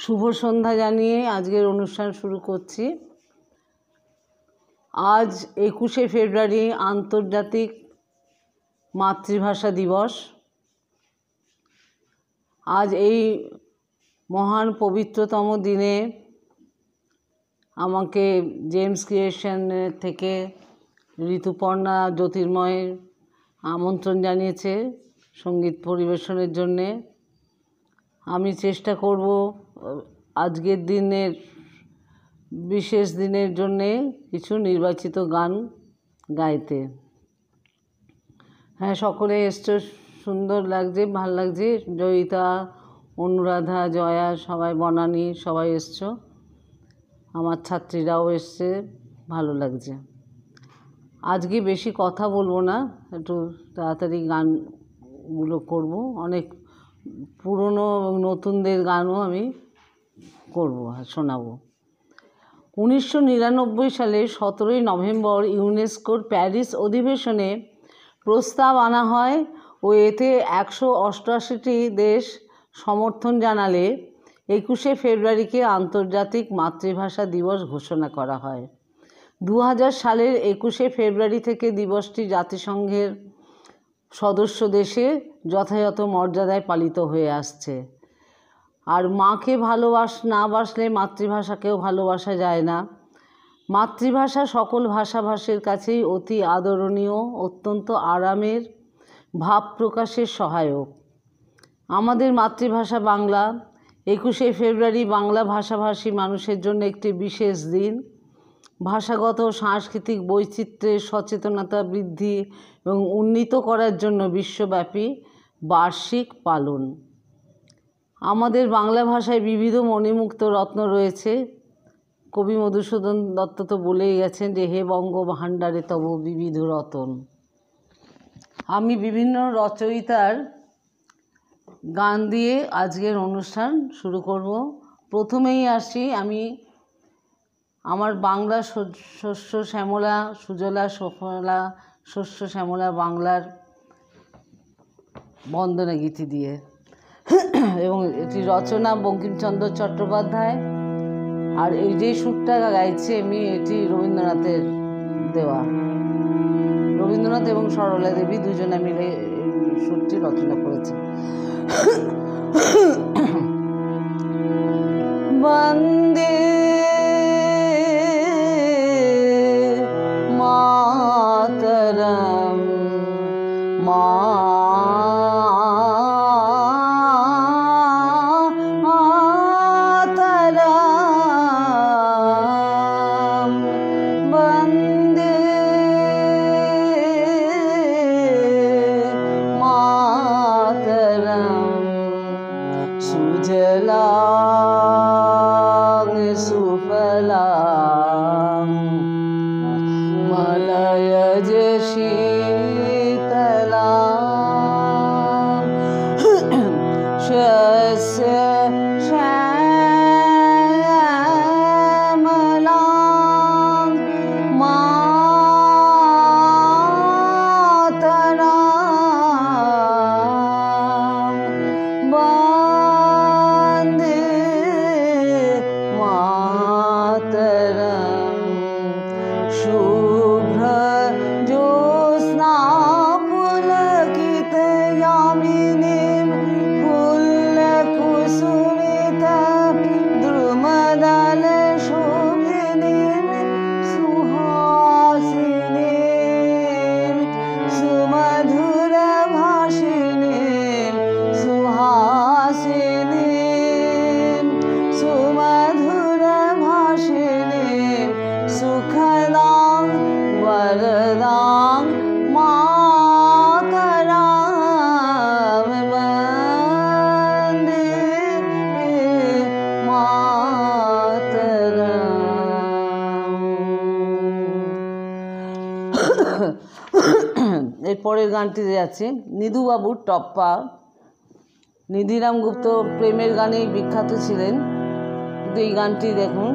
শুভ সন্ধ্যা জানিয়ে আজকের অনুষ্ঠান শুরু করছি। আজ 21শে ফেব্রুয়ারি আন্তর্জাতিক মাতৃভাষা দিবস। আজ এই মহান পবিত্রতম দিনে আমাকে জেমস ক্রিয়েশন থেকে ঋতুপর্ণা জ্যোতির্ময় আমন্ত্রণ জানিয়েছে সঙ্গীত পরিবেশনের জন্যে। আমি চেষ্টা করব আজকের দিনের বিশেষ দিনের জন্যে কিছু নির্বাচিত গান গাইতে। হ্যাঁ, সকলে এসছো, সুন্দর লাগছে, ভাল লাগছে। জয়িতা, অনুরাধা, জয়া, সবাই, বনানী, সবাই এসছো। আমার ছাত্রীরাও এসছে, ভালো লাগছে। আজকে বেশি কথা বলবো না, একটু তাড়াতাড়ি গানগুলো করব। অনেক পুরনো এবং নতুনদের গানও আমি করব আর শোনাবো। 1999 সালে 17 নভেম্বর ইউনেস্কোর প্যারিস অধিবেশনে প্রস্তাব আনা হয় ও এতে 188টি দেশ সমর্থন জানালে 21শে ফেব্রুয়ারিকে আন্তর্জাতিক মাতৃভাষা দিবস ঘোষণা করা হয়। 2000 সালের 21শে ফেব্রুয়ারি থেকে দিবসটি জাতিসংঘের সদস্য দেশে যথাযথ মর্যাদায় পালিত হয়ে আসছে। আর মাকে না বাসলে মাতৃভাষাকেও ভালোবাসা যায় না। মাতৃভাষা সকল ভাষাভাষীর কাছেই অতি আদরণীয়, অত্যন্ত আরামের, ভাব প্রকাশের সহায়ক। আমাদের মাতৃভাষা বাংলা। 21শে ফেব্রুয়ারি বাংলা ভাষাভাষী মানুষের জন্য একটি বিশেষ দিন। ভাষাগত ও সাংস্কৃতিক বৈচিত্র্যের সচেতনতা বৃদ্ধি এবং উন্নীত করার জন্য বিশ্বব্যাপী বার্ষিক পালন। আমাদের বাংলা ভাষায় বিবিধ মণিমুক্ত রত্ন রয়েছে। কবি মধুসূদন দত্ত তো বলেই গেছেন যে হে বঙ্গ ভাণ্ডারে তব বিবিধ রতন। আমি বিভিন্ন রচয়িতার গান দিয়ে আজকের অনুষ্ঠান শুরু করব। প্রথমেই আসি আমি আমার বাংলা শস্য শ্যামলা সুজলা সুফলা শস্য শ্যামলা বাংলার বন্দনা গীতি দিয়ে, এবং এটি রচনা বঙ্কিমচন্দ্র চট্টোপাধ্যায়। আর এই যে সুরটা গাইছে আমি, এটি রবীন্দ্রনাথের দেওয়া। রবীন্দ্রনাথ এবং সরলা দেবী দুজনে মিলে এই সুরটি রচনা করেছে। বন্দে মাতরম এরপরের গানটিতে আছে নিধুবাবুর টপ্পা। নিধিরাম গুপ্ত প্রেমের গানেই বিখ্যাত ছিলেন, কিন্তু এই গানটি দেখুন।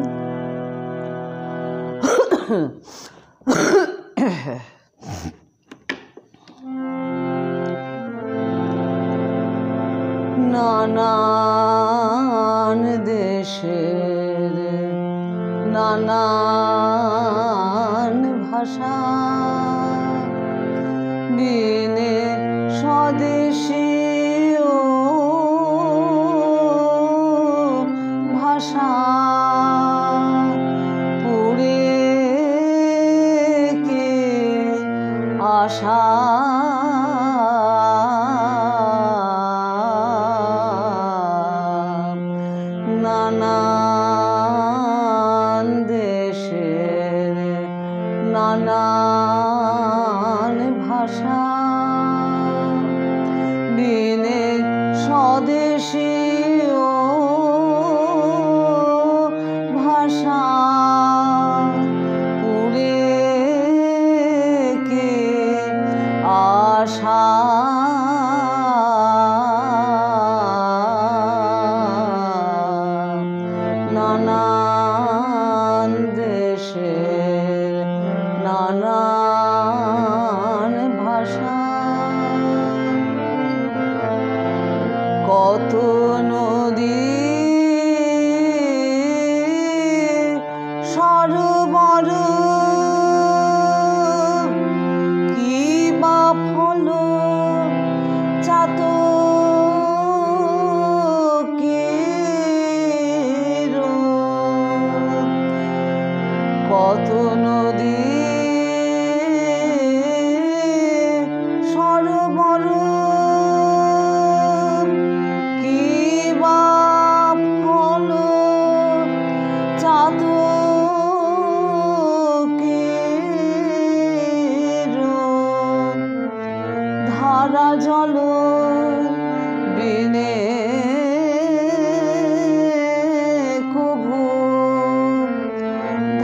নানান দেশ নানান ভাষা বিনে স্বদেশীয় ভাষা পুরে কে আশা নানান দেশের নানান ভাষা বিনে স্বদেশীয় ভাষা পুরে কে আশা নানান দেশের নানান ভাষা কত নদী সরোবর কি বা ফল চাতকের কত নদী সরোবর কি বা ফল চাতকের ধারা জল বিনে কভু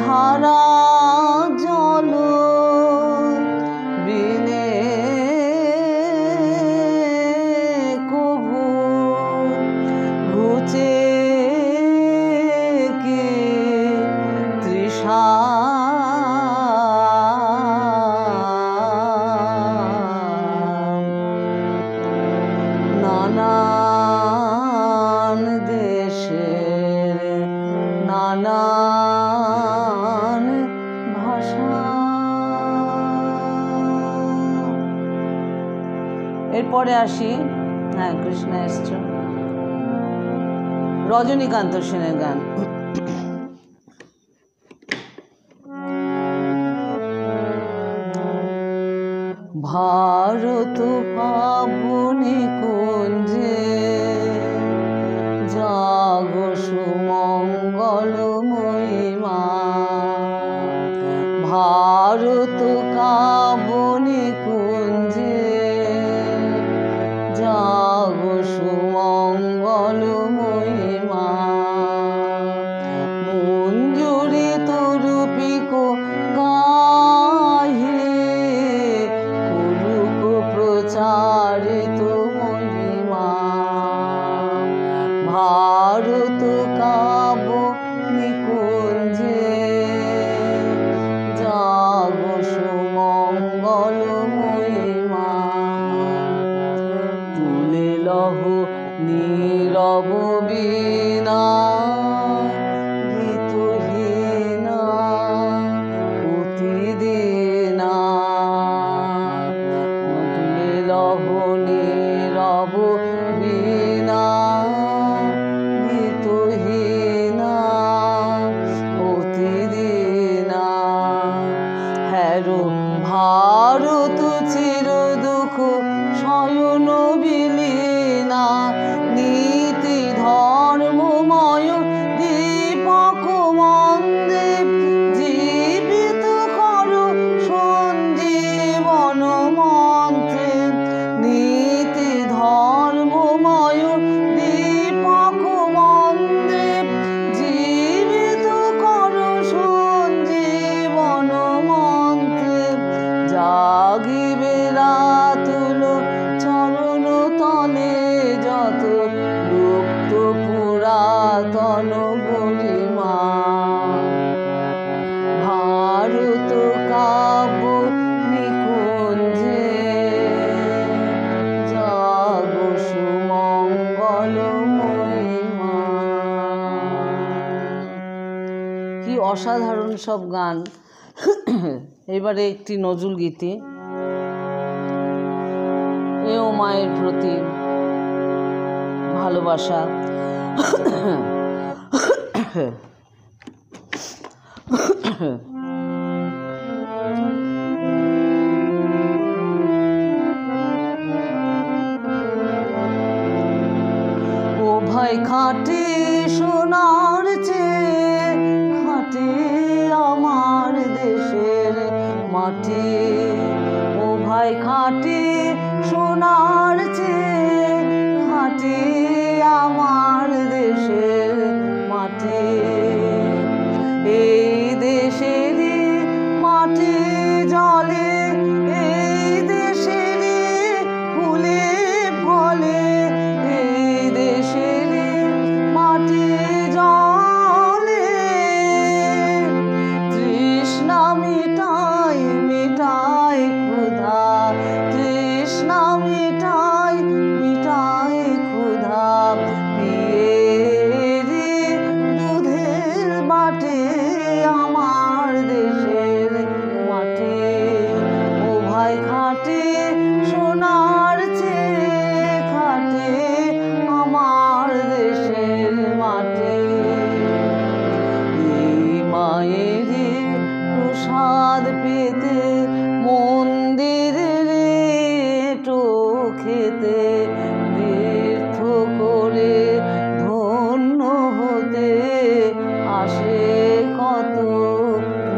ধারা জল বিনে কভু ঘুচে কে তৃষা নানান দেশের নানান ভাষা। এরপরে আসি, হ্যাঁ কৃষ্ণা এসছে, রজনীকান্ত সেনের গান। ভারত পাবনি কুঞ্জে জাগো সুমঙ্গলময়ী মা, ভারত কাবনি কুঞ্জে জাগো সুমঙ্গলময়ী মা, মঞ্জুরি তরুপিক গাহে প্রচারিত মহিমা, ভারত কাব নিকুঞ্জে জাগো সুমঙ্গলময়ী মা, তুলে লহ নীরব বীণা গীতহীনা প্রতিদিনা, লহ নীরব বীণা গীতহীনা প্রতিদিনা, হ্যারো ভারত চির দুঃখ শয়ন বিলীনা, নীতি ধর্মময় দীপক মন্দে জীবিত করো সঞ্জীবন মন্ত্রে, নীতি ধর্মময় দীপক মন্দে জীবিত করো সঞ্জীবন মন্ত্রে, জাগিবে রাতুল চরণ তলে যত লুপ্ত পুরাতন গরিমা, ভারত কাব্য নিকুঞ্জে জাগো সুমঙ্গলময়ী মা। কি কি অসাধারণ সব গান। এবারে একটি নজরুল গীতি, এও মায়ের প্রতি ভালোবাসা। ও ভাই খাঁটি সোনার চেয়ে খাঁটি আমার দেশের মাটি, ও ভাই খাঁটি সোনার চেয়ে খাঁটি আমার দেশের মাটি। এই দেশেরই মাটি জলে, এই দেশেরই ফুলে ফলে, এই দেশেরই মাটি জলে তৃষ্ণা মিটাই মিটাই ক্ষুধা, তৃষ্ণা মিটাই মিটাই ক্ষুধা, পিয়েরি দুধের বাটে আমার দেশের মাটি। ও ভাই খাঁটি সোনার চেয়ে খাঁটি আমার দেশের মাটি। এই মায়েরই প্রসাদ পেতে মন্দিরের এঁটো খেতে, তীর্থ করে ধন্য হতে আসে কত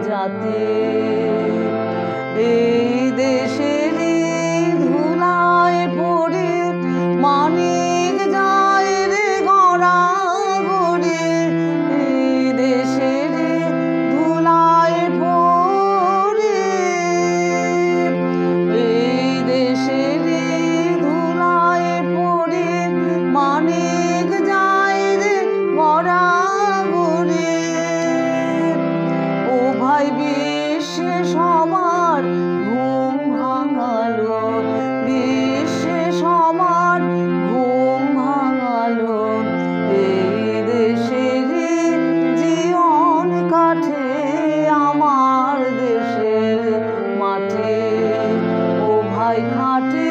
জাতি। এই দেশেরই ধুলায় পড়ে মানিক যায় রে গড়া গড়ে, এই দেশেরই ধুলায় পড়ে, এই দেশেরই ধুলায় পড়ে মানিক যায় রে গড়া গড়ে। ও ভাই বিশ্বে সবার ঘুম ভাঙালো, বিশ্বে সবার ঘুম ভাঙালো, এই দেশেরই জীবন কাঠে আমার দেশের মাঠে। ও ভাই খাঁটি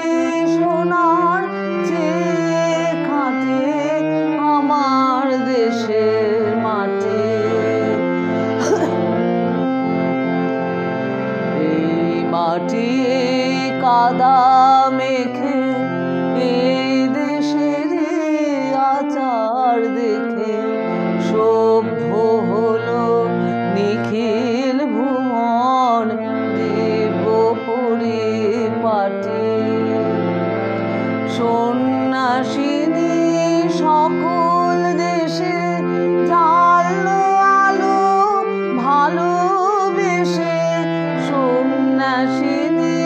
সোনার চেয়ে খাঁটি আমার দেশের মাটি। এই মাটি এই কাদা মেখে এই দেশের আচার দেখে সভ্য হলো নিখিল ভুবন দিব্য পরিপাটি। সন্ন্যাসিনী সকল দেশে জানলো আলো ভালোবেসে, সন্ন্যাসিনী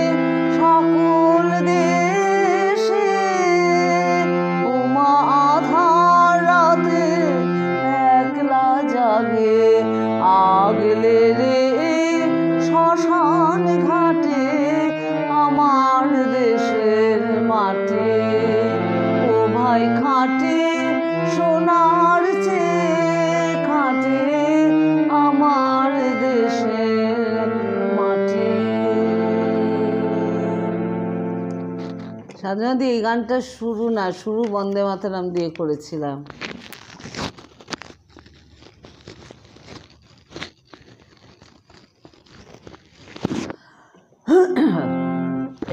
সকল দেশে উমা আধার রাতে একলা জাগে, আগলে রে শ্মশান ঘাটে আমার দেশের মাটি। ও ভাই খাঁটি সোনার চেয়ে খাঁটি আমার দেশের মাটি। সাধারণত এই গানটা শুরু বন্দে মাতরম দিয়ে করেছিলাম।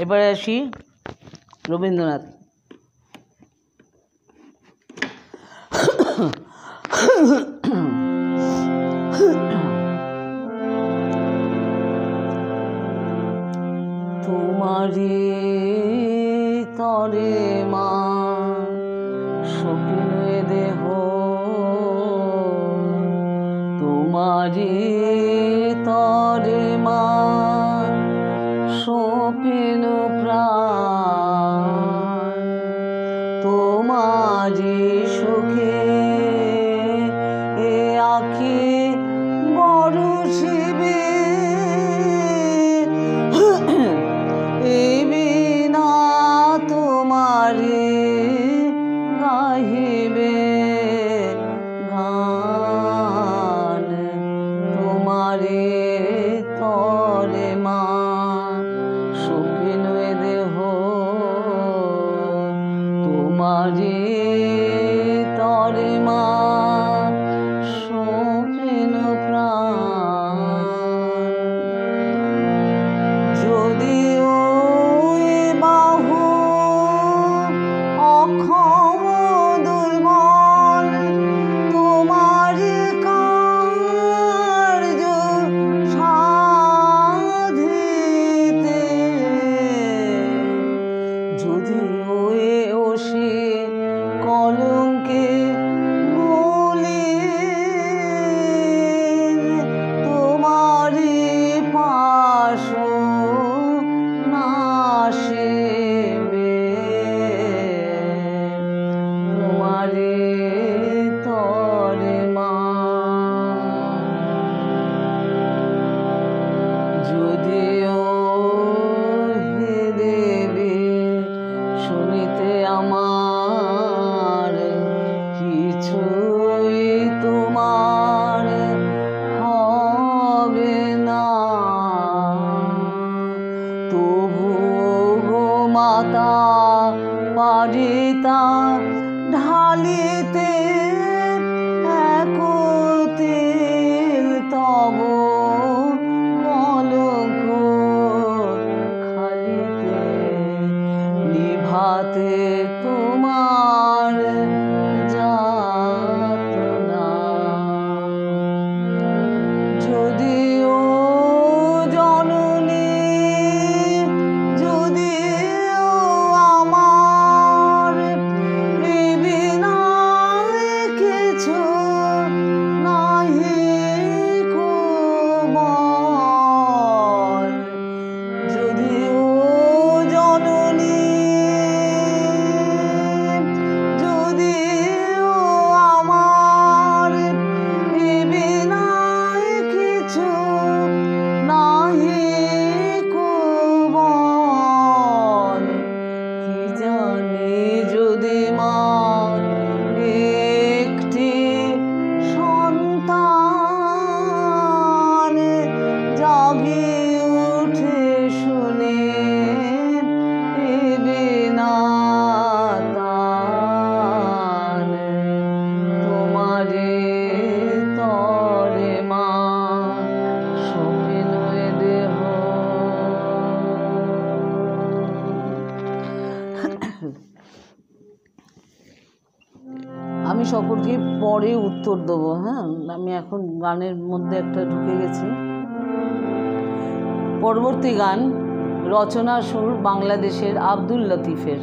এবারে আসি রবীন্দ্রনাথ। তোমারি তরে মা স্বপ্ন দেহ, তোমারি তরে মা স্বপ্ন প্রাণ, তোমারি সুখে এ আখি বড় শিবে, এ বিনা তোমারি গাহিবে গান, সম্পর্কে পরে উত্তর দেবো। হ্যাঁ, আমি এখন গানের মধ্যে একটা ঢুকে গেছি। পরবর্তী গান রচনা সুর বাংলাদেশের আব্দুল লতিফের।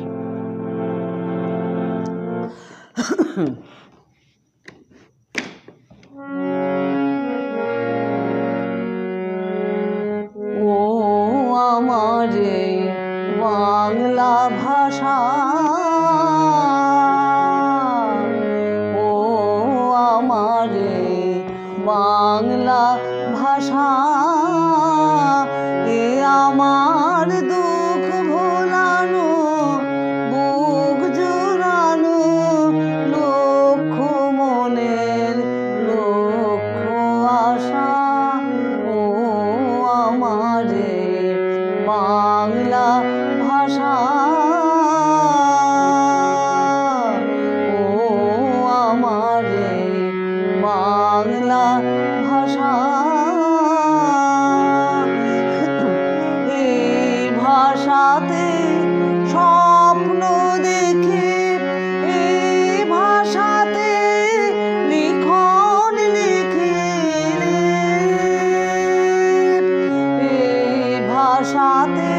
ও আমার বাংলা ভাষা, ও আমার বাংলা ভাষা, এ আমার দুঃখ ভোলানো, বুক জোড়ানো, লক্ষ মনের লক্ষ আশা। ও আমার বাংলা ভাষা, ও আমার বাংলা ভাষা, এই ভাষাতে স্বপ্ন দেখে, এই ভাষাতে লিখন লিখে, এই ভাষাতে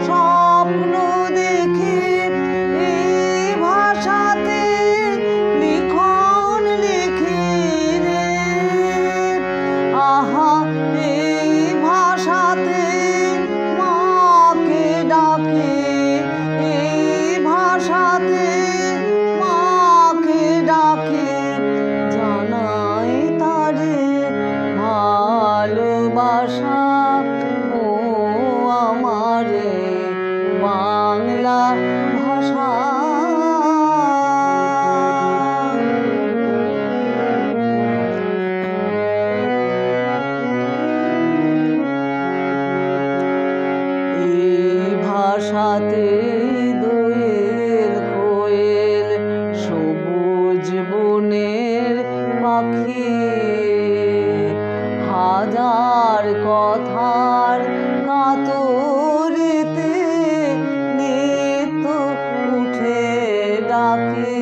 স্বপ্ন দেখে, এই ভাষাতে লিখন লিখে রে। আহা, এই ভাষাতে মাকে ডাকে, এই ভাষাতে মাকে ডাকে, জানাই তারে ভালোবাসা। ও আমার বাংলা ভাষা, এই ভাষাতে দোয়েল কোয়েল সবুজ বনের পাখি, হাজার কথার কাতরেতে নিত্য উঠে ডাকে।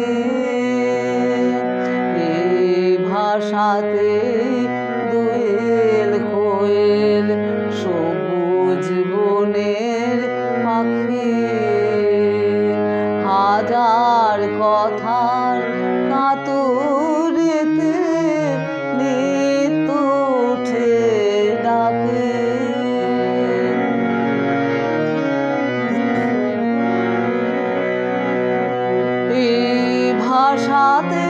এই ভাষাতে দোয়েল কোয়েল সবুজ বনের পাখি, হাজার কথার কাতরেতে নিত্য উঠে ডাকে। এই ভাষাতে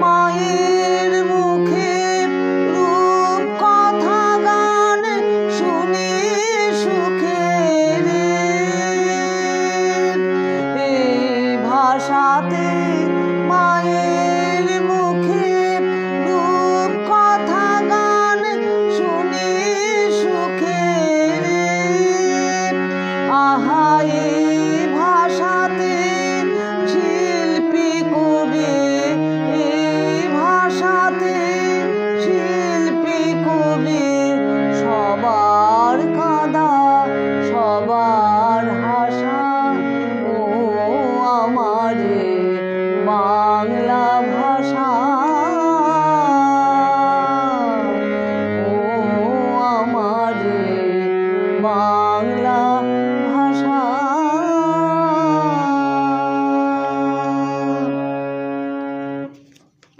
মায়ের মুখে রূপ কথা গান শুনি সুখে রে। এই ভাষাতে মায়ের মুখে রূপ কথা গান শুনি সুখে রে। আহা, এই ভাষাতে শিল্পী কবি, এই ভাষাতে শিল্পী কবি, সবার কাঁদা সবার হাসা। ও আমার বাংলা ভাষা, ও আমার বাংলা ভাষা।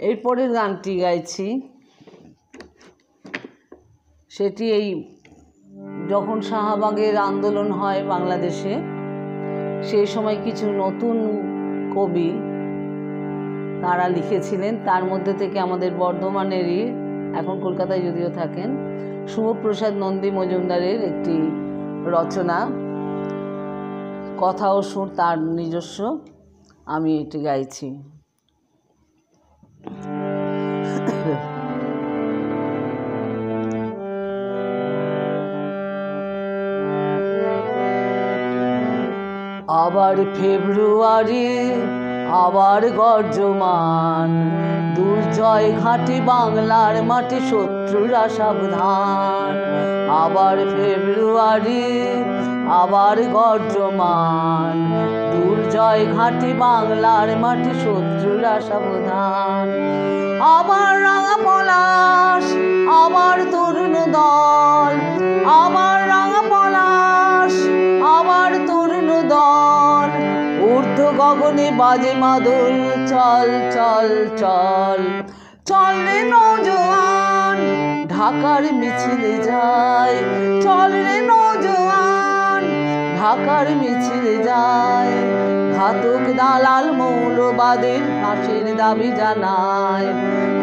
এরপরের গানটি গাইছি, সেটি এই যখন শাহবাগের আন্দোলন হয় বাংলাদেশে, সেই সময় কিছু নতুন কবি তারা লিখেছিলেন। তার মধ্যে থেকে আমাদের বর্ধমানেরই, এখন কলকাতায় যদিও থাকেন, শুভপ্রসাদ নন্দী মজুমদারের একটি রচনা, কথা ও সুর তার নিজস্ব, আমি এটি গাইছি। আবার ফেব্রুয়ারি, আবার গর্জমান, দুর্জয় ঘাটে বাংলার মাঠে শত্রুরা সাবধান। আবার ফেব্রুয়ারি, আবার গর্জমান, দুর্জয় দুর্জয় ঘাঁটি বাংলার মাটি, শত্রুরা সাবধান। আবার রাঙা পলাশ, আবার তরুণ দল, আবার রাঙা পলাশ, আবার তরুণ দল। ঊর্ধ্ব গগনে বাজে মাদল, চল চল চল, চল রে নৌজওয়ান, ঢাকার মিছিলে যায়। চল রে নৌজওয়ান, ঢাকার মিছিলে যায়। ঘাতক দালাল মৌলবাদীর ফাঁসির দাবি জানায়।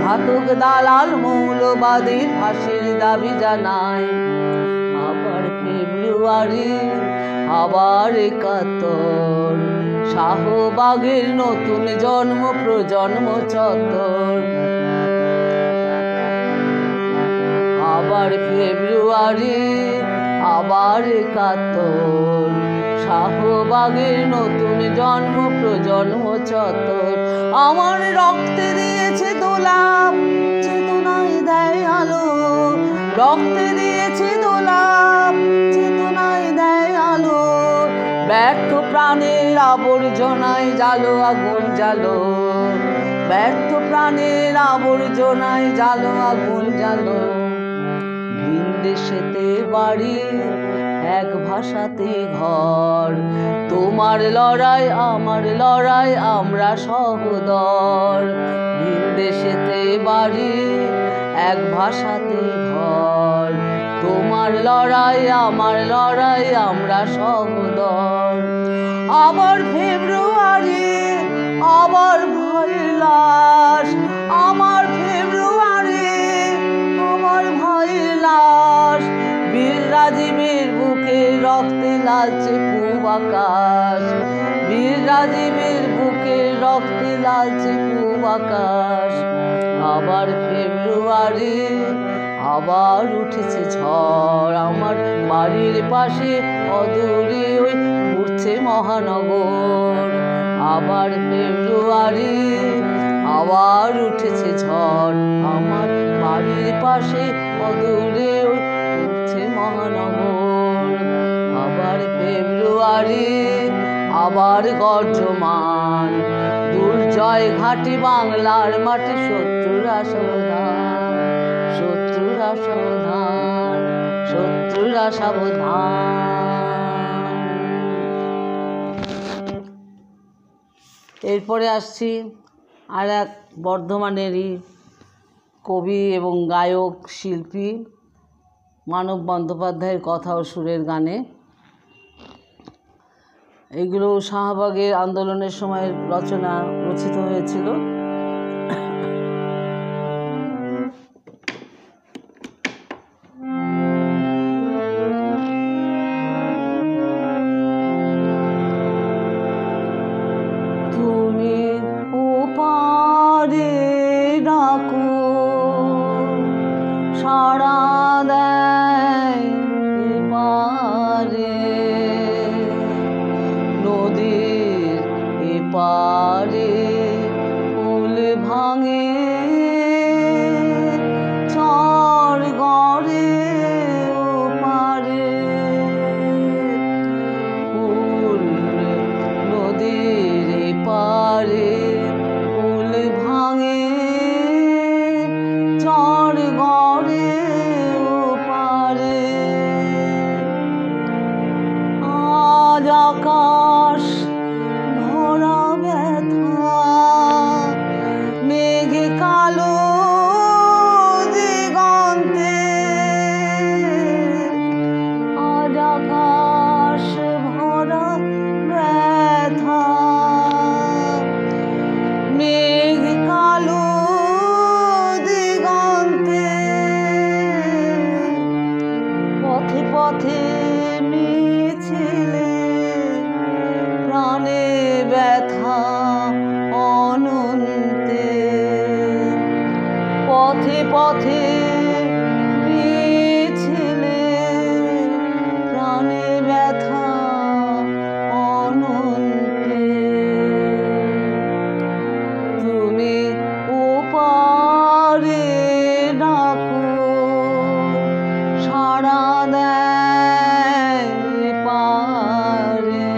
ঘাতক দালাল মৌলবাদীর ফাঁসির দাবি জানায়। আবার ফেব্রুয়ারি, আবার ৭১, শাহবাগের নতুন জন্ম, প্রজন্ম চত্বর। আবার ফেব্রুয়ারি, আবার ৭১, শাহবাগের নতুন জন্ম, প্রজন্ম চত্বর। আমার রক্তে দিয়েছে দোলাপ, চেতনায় দেয় আলো। রক্তে দিয়েছে দোলাপ, চেতনায় দেয় আলো। ব্যর্থ প্রাণের আবর্জনায় জালো আগুন জালো। ব্যর্থ প্রাণের আবর্জনায় জালো আগুন জালো। ভিন দেশেতে বাড়ি, এক ভাষাতে ঘর। তোমার লড়াই আমার লড়াই, আমরা সহোদর। ভিন দেশেতে বাড়ি, এক ভাষাতে ঘর। তোমার লড়াই আমার লড়াই, আমরা সহোদর। আবার ফেব্রুয়ারি, আবার ভয়ের লাশ। আমার ফেব্রুয়ারি, আমার ভয়ের লাশ। বীর রাজীবের বুকে রক্তে লালচে পূব আকাশ। বীর রাজীবের বুকে রক্তে লালচে পূব আকাশ। আবার ফেব্রুয়ারি, আবার উঠেছে ঝড়। আমার বাড়ির পাশে অদূরে ওই উঠছে মহানগর। আবার ফেব্রুয়ারি, আবার উঠেছে ঝড়। আমার বাড়ির পাশে অদূরে ওই উঠছে মহানগর। আবার ফেব্রুয়ারি, আবার গর্জমান, দুর্জয় ঘাঁটি বাংলার মাটি, শত্রুরা সাবধান। শত্রুরা সাবধান, শত্রুরা সাবধান। এরপরে আসছি আর এক বর্ধমানেরই কবি এবং গায়ক শিল্পী মানব বন্দ্যোপাধ্যায়ের কথা ও সুরের গানে। এগুলো শাহবাগের আন্দোলনের সময় রচিত হয়েছিল। তুমি ওপারে ডাকো, সাড়া দেয় এপারে। নদীর এপারে ফুল ভাঙে, চর গড়ে ওপারে। ফুল নদীর এপারে ফুল ভাঙে, চর গড়ে ওপারে। আজ আকাশ ভরা ব্যথা, মেঘে কালো দিগন্তে। আজ আকাশ ভরা ব্যথা, মেঘ কালো দিগন্তে। পথে পথে মিছিলে, প্রাণে ব্যথা অনন্তে। পথে পথে মিছিলে, প্রাণে ব্যথা অনন্তে। তুমি ওপারে ডাকো, সাড়া দেয় পারে।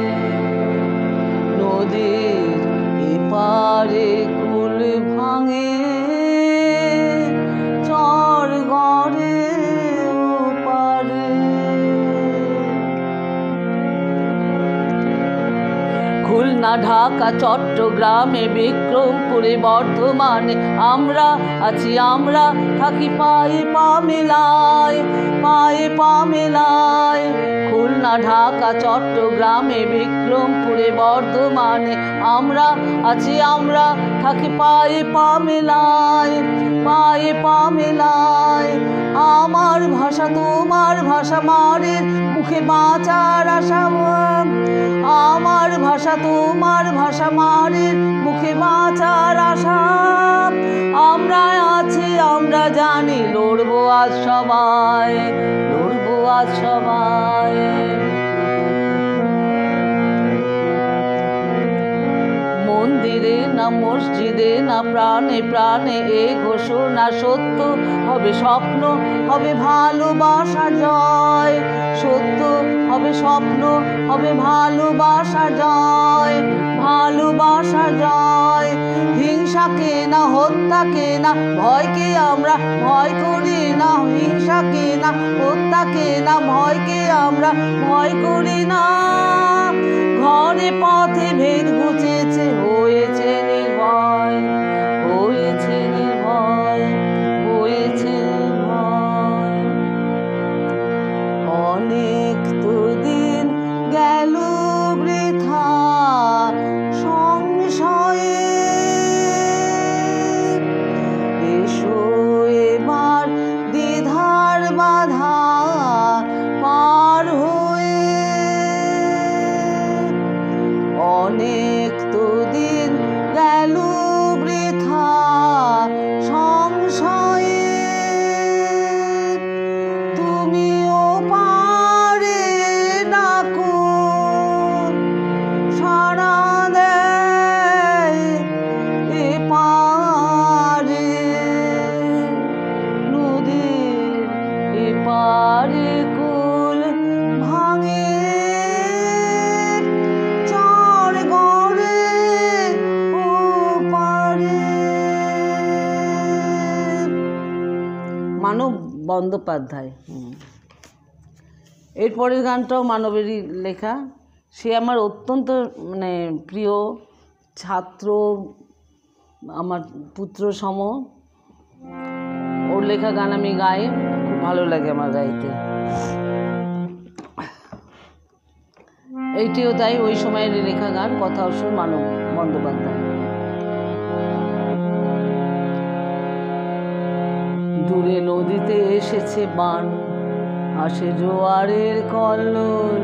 ঢাকা চট্টগ্রামে বিক্রমপুরে বর্ধমানে আমরা আছি, আমরা থাকি পায়ে পা মেলায়, পায়ে পা মেলায়। খুলনা ঢাকা চট্টগ্রামে বিক্রমপুরে বর্ধমানে আমরা আছি, আমরা থাকি পায়ে পা মেলায়, পায়ে পা মেলায়। আমার ভাষা তোমার ভাষা, মারের মুখে বাঁচার আশা। আমার ভাষা তোমার ভাষা, মারের মুখে বাঁচার আশা। আমরা আছি, আমরা জানি, লড়বো আজ সবাই, লড়বো আজ সবাই। মন্দিরে না মসজিদে না প্রাণে প্রাণে এ ঘোষণা সত্য হবে, স্বপ্ন হবে ভালোবাসা জয়, সত্য হবে স্বপ্ন হবে ভালোবাসা জয়, ভালোবাসা জয়। হিংসাকে না হত্যাকে না ভয়কে আমরা ভয় করি না, হিংসাকে না হত্যাকে না ভয়কে আমরা ভয় করি না। ঘরে পথে ভেদ ঘুচেছে, হয়েছে নির্ভয়, হয়েছে নির্ভয়, হয়েছে নির্ভয়। অনেক তো দিন গেল বৃথা সংশয়ে, এসো এবার দ্বিধার বাধা পার হয়ে। অনেক তো দিন গেল বৃথা সংশয়ে, তুমিও পারে ডাকো সাড়া দেয় এপারে, নদীর এপারে কুল ভাঙে চর গড়ে ওপারে। মানব বন্দ্যোপাধ্যায়। এরপরের গানটাও মানবেরই লেখা। সে আমার অত্যন্ত প্রিয় ছাত্র, আমার পুত্র সম। ওর লেখা গান আমি গাই, খুব ভালো লাগে আমার গাইতে। এইটিও তাই, ওই সময়ের লেখা গান, কথা ও সুর মানব বন্দ্যোপাধ্যায়। দূরে নদীতে এসেছে বান, আসে জোয়ারের কল্লোল,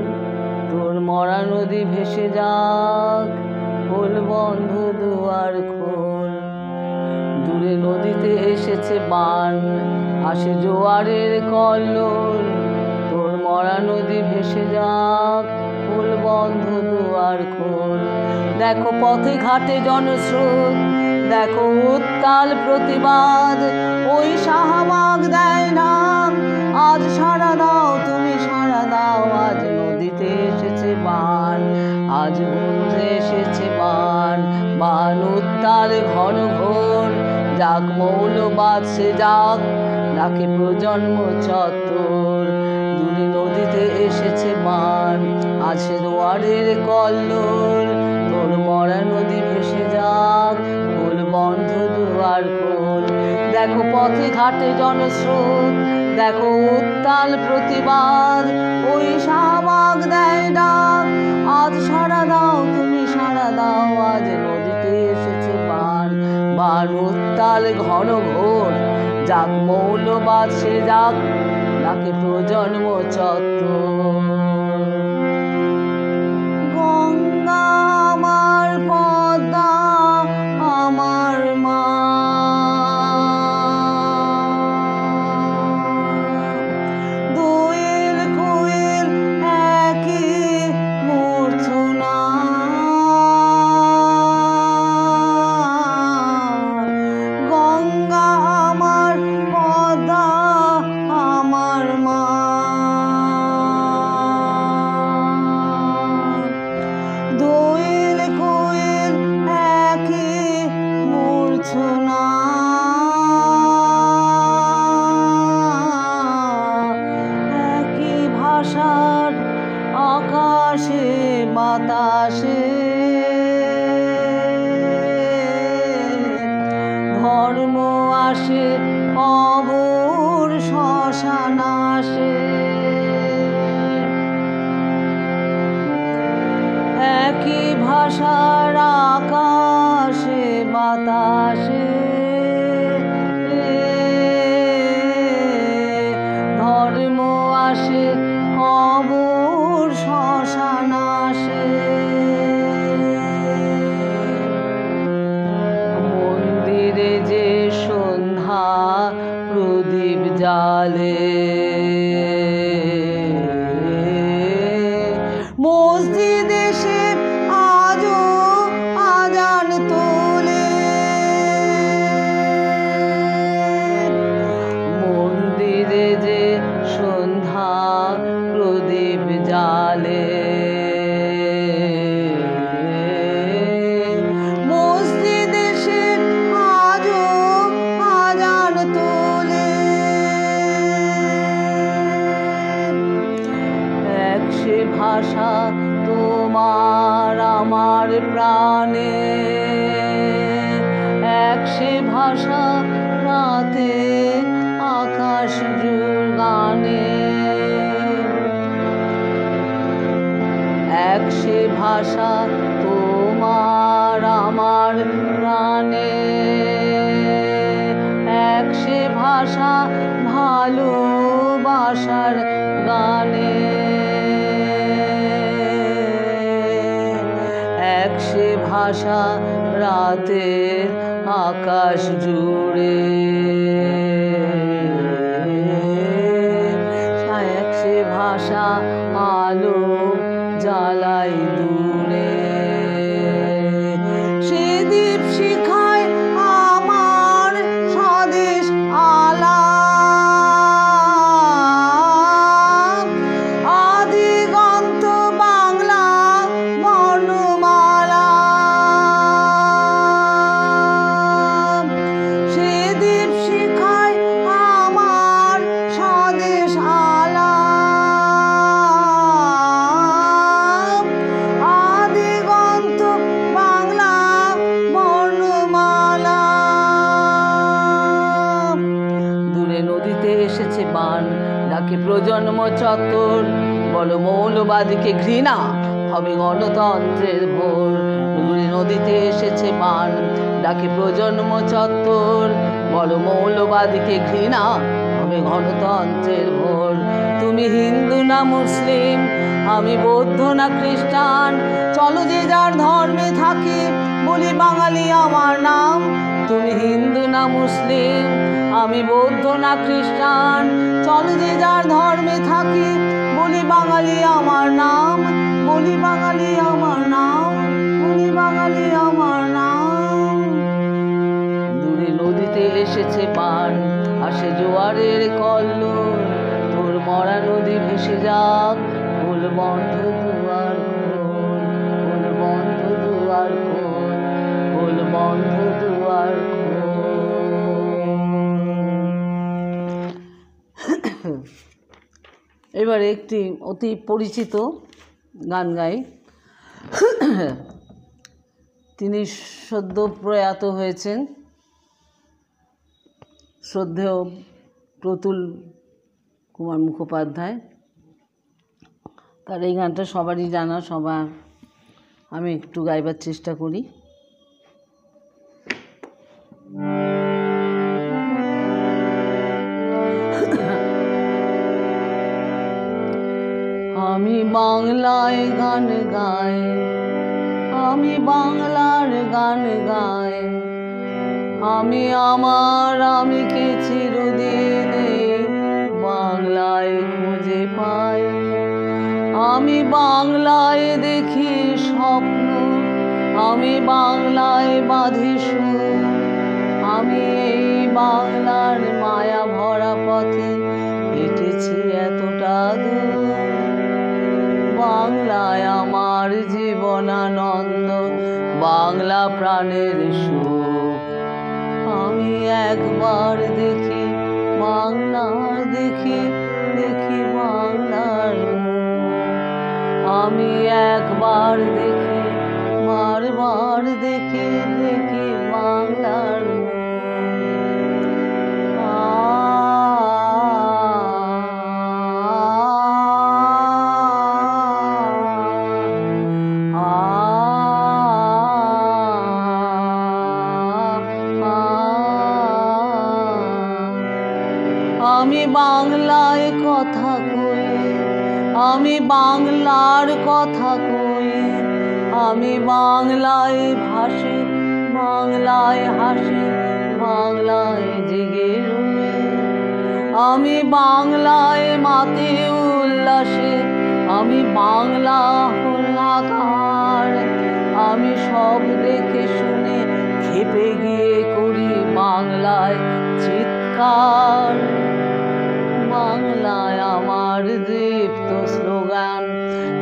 তোর মরা নদী ভেসে যাক, খোল বন্ধ দুয়ার খোল। দূরে নদীতে এসেছে বান, আসে জোয়ারের কল্লোল, তোর মরা নদী ভেসে যাক, খোল বন্ধ দুয়ার খোল। দেখো পথে ঘাটে জনস্রোত, দেখো উত্তাল প্রতিবাদ, ওই শাহবাগ দেয় নাম, আজ সাড়া দাও তুমি সাড়া দাও। আজ নদীতে এসেছে বান, আজ গুঞ্জে এসেছে বান, বান উত্তাল ঘন ঘোর, যাক মৌলবাদ সে যাক, ডাকে প্রজন্ম চত্বর। দূরে নদীতে এসেছে বান, আছে দুয়ারের কল্লোল, তোর মরা নদী ভেসে যাক, খোল বন্ধ দুয়ার খোল। দেখো পথে ঘাটে জনস্রোত, দেখো উত্তাল প্রতিবাদ, ওই শাহবাগ দেয় ডাক, আজ সাড়া দাও তুমি সাড়া দাও। আজ নদীতে এসেছে বান, বান উত্তাল ঘন ঘোর, যাক মৌলবাদ সে যাক, ডাকে প্রজন্ম চত্বর। গঙ্গা আমার পদ্মা আমার মা, দোয়েল কোয়েল একই মূর্ছনা, গঙ্গা আমার পদ্মা আমার মা। দোয়েল কোয়েল আসে কবর শ্মশান আসে। একই ভাষার আকাশে বাতাসে ধর্ম আসে কবর শ্মশান আসে। মন্দিরে যে সন্ধ্যা প্রদীপ জালে, মসজিদে সে আজও আজান তোলে। মন্দিরে যে সন্ধ্যা প্রদীপ জালে, মসজিদে সে আজও আজান তোলে। এক সে ভাষা তোমার আমার প্রাণে, এক সে ভাষা রাতে আকাশ গানে। এক সে ভাষা তোমার আমার প্রাণে, এক সে ভাষা ভালোবাসার গানে। এক সে ভাষা রাতের আকাশ জুড়ে, এক সে ভাষা আলো জ্বালাই দূরে। সে দীপ শিখায় আমার স্বদেশ আলাপ, আদিগন্ত বাংলা বর্ণমালা। সে দীপ শিখায় আমার স্বদেশ আলাপ, আদিগন্ত বাংলা বর্ণমালা। দূরে নদীতে এসেছে বান, ডাকে প্রজন্ম চত্বর, বলো মৌলবাদীকে ঘৃণা হবে গণতন্ত্রের ভোর। দূরে নদীতে এসেছে বান, ডাকে প্রজন্ম চত্বর, বলো মৌলবাদীকে ঘৃণা হবে গণতন্ত্রের ভোর। তুমি হিন্দু না মুসলিম, আমি বৌদ্ধ না খ্রিস্টান, চলো যে যার ধর্মে থাকি, বলি বাঙালি আমার নাম। তুমি হিন্দু না মুসলিম, আমি বৌদ্ধ না খ্রিস্টান, চলো যে যার ধর্মে থাকি, বলি বাঙালি আমার নাম, বলি বাঙালি আমার নাম, বলি বাঙালি আমার নাম। দূরে নদীতে এসেছে বান, আসে জোয়ারের কল্লোল, তোর মরা নদী ভেসে যাক, খোল বন্ধ দুয়ার খোল, খোল বন্ধ দুয়ার খোল, খোল বন্ধ দুয়ার খোল। এবারে একটি অতি পরিচিত গান গাই। তিনি সদ্য প্রয়াত হয়েছেন শ্রদ্ধেয় প্রতুল কুমার মুখোপাধ্যায়। তার এই গানটা সবারই জানা, সবার আমি একটু গাইবার চেষ্টা করি। আমি বাংলায় গান গাই, আমি বাংলার গান গাই, আমি আমার আমিকে চিরদিনে বাংলায় খুঁজে পাই। আমি বাংলায় দেখি স্বপ্ন, আমি বাংলায় বাঁধি সুর, আমি এই বাংলার মায়া ভরা পথে হেঁটেছি এতটা দূর। বাংলায় আমার জীবনানন্দ, বাংলা প্রাণের সুখ। আমি একবার দেখি বাংলার, দেখি দেখি বাংলার মুখ। আমি একবার দেখি, বারবার দেখি দেখি বাংলার মুখ। আমি বাংলায় কথা কই, আমি বাংলার কথা কই, আমি বাংলায় ভাসি, বাংলায় হাসি, বাংলায় জেগে রই। আমি বাংলায় মাতে উল্লাসে, আমি বাংলা হলাকার। আমি সব দেখে শুনে খেপে গিয়ে করি বাংলায় চিৎকার। বাংলায় আমার দীপ্ত স্লোগান,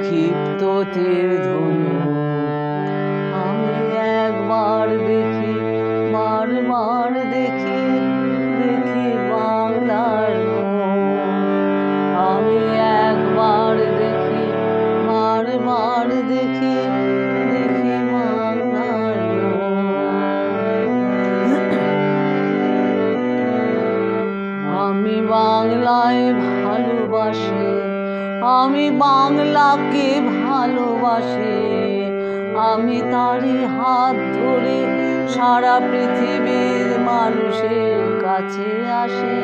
ক্ষিপ্ত তীর ধনুক। আমি একবার দেখি, বারবার দেখি, দেখি বাংলার মুখ। আমি একবার দেখি, বারবার দেখি, দেখি বাংলার মুখ। আমি বাংলায় ভালোবাসি, আমি বাংলাকে ভালোবাসি। আমি তারই হাত ধরে সারা পৃথিবীর মানুষের কাছে আসি।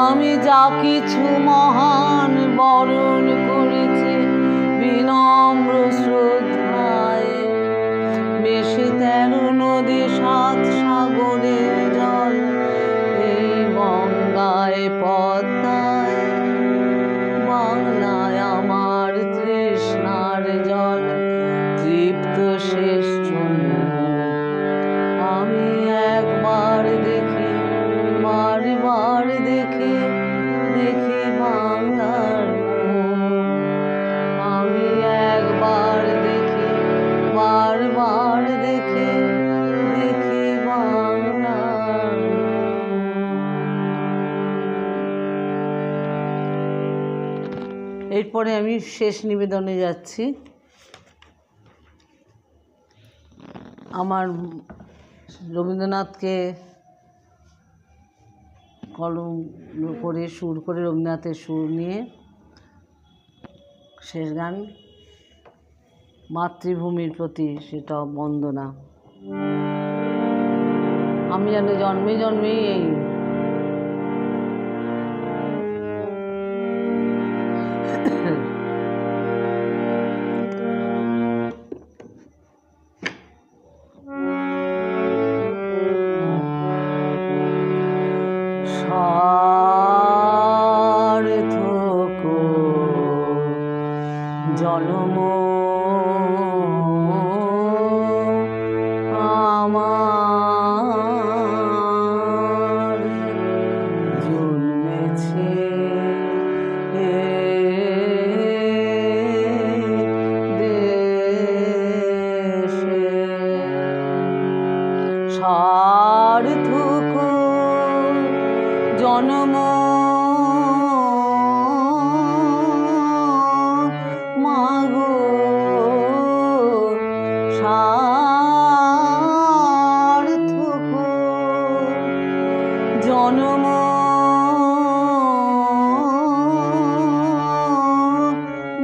আমি যা কিছু মহান বরণ করেছি বিনম্র শ্রদ্ধায়। বেশি 13 নদী 7 সাগরের জল এই গঙ্গায় পদ্মায়। বাংলায় আমার তৃষ্ণার জল তৃপ্ত শেষ জন্য। আমি একবার দেখি, বারবার দেখি, দেখি বাংলার মুখ। আমি একবার দেখি, বারবার দেখি, দেখি বাংলার মুখ। এরপরে আমি শেষ নিবেদনে যাচ্ছি। আমার রবীন্দ্রনাথকে কলম করে সুর করে, রবীন্দ্রনাথের সুর নিয়ে শেষ গান মাতৃভূমির প্রতি সেটা বন্দনা। আমি যেন জন্মে জন্মেই এই সার্থক জন্ম আমার জন্মেছে দেশে। সার্থক জন্ম মাগো, সার্থক জন্ম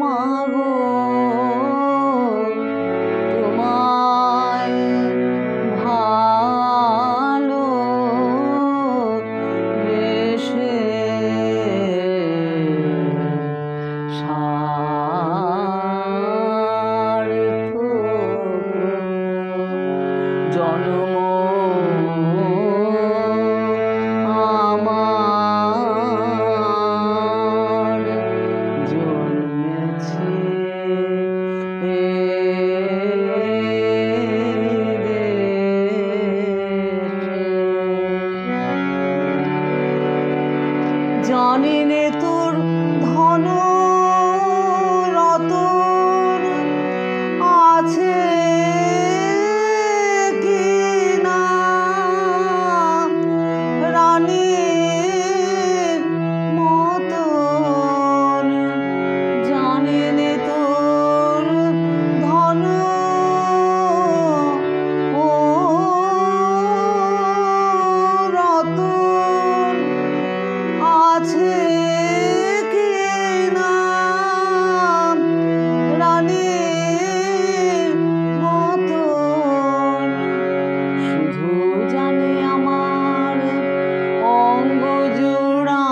মাগো। তোমায় ভালো বেশে সার্থক জন্ম আমার জন্মেছে জানি নে তোর ধন রতন আছে কি না, রানীর মতন। জানি নে তোর ধন ও রতন আছে কি না, রানীর মতন। শুধু জানি আমার অঙ্গ জোড়া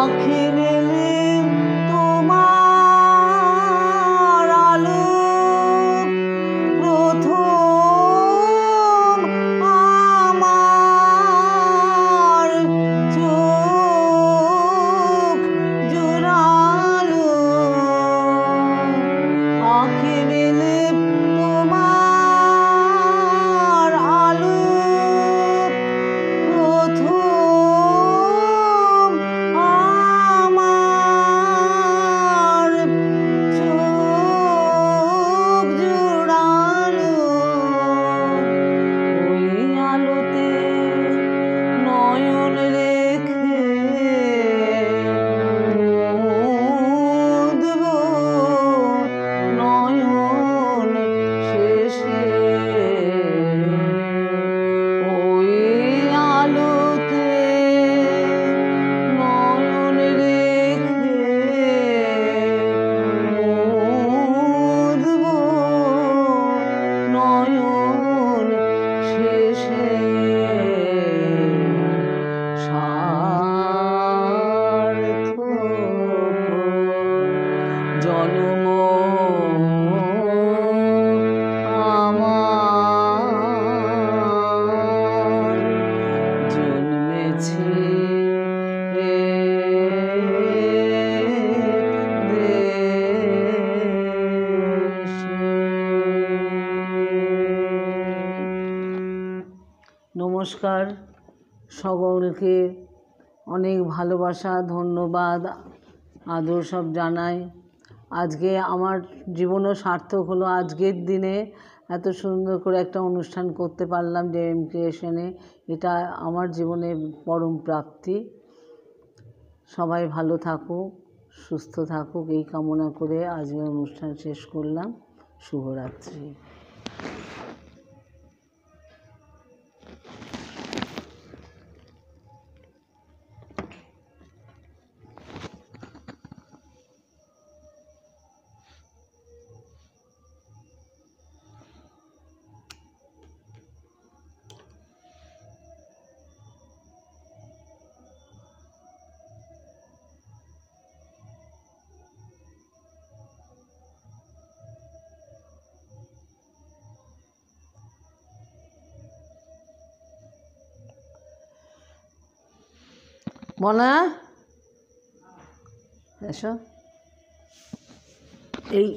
আখিরেলে তোমার আলো প্রথম আমার চোখ জোড়ালো। আখিরেলে তোমার আলো প্রথম আমার চোখ জোড়ালো। ওই আলোতে নয়ন রেখে মুদব নয়ন শেষে। ওই আলোতে নয়ন রেখে মুদব নয়ন শেষে। সার্থক জন্ম আমার জন্মেছে নমস্কার। সকলকে অনেক ভালোবাসা, ধন্যবাদ, আদর সব জানাই। আজকে আমার জীবনও সার্থক হলো। আজকের দিনে এত সুন্দর করে একটা অনুষ্ঠান করতে পারলাম JM ক্রিয়েশনে, এটা আমার জীবনের পরম প্রাপ্তি। সবাই ভালো থাকুক, সুস্থ থাকুক, এই কামনা করে আজকের অনুষ্ঠান শেষ করলাম। শুভরাত্রি। মনা এসো। এই